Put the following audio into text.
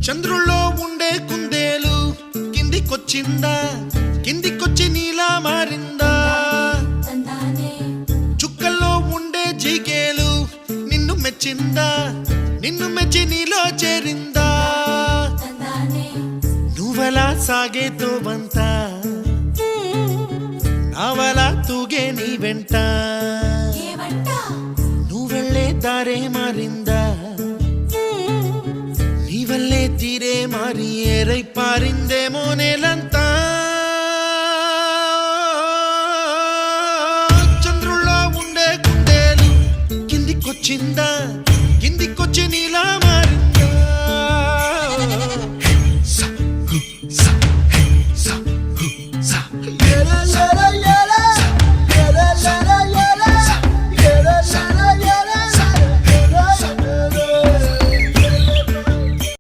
చంద్రుల్లో ఉండే కుందేలు కిందికొచ్చిందా, కిందికొచ్చి నీలా మారిందా? చుక్కల్లో ఉండే జీకేలు నిన్ను మెచ్చిందా, నిన్ను మెచ్చి నీలో చేరిందా? నువ్వలా సాగే తోవంత నావలా తూగే నీ వెంట, నువ్వెళ్ళే దారే మారిందా, నీవల్లే తీరే మారి ఏరై పారిందేమో నేలంతా. చంద్రుల్లో ఉండే కుందేలు కిందికొచ్చిందా,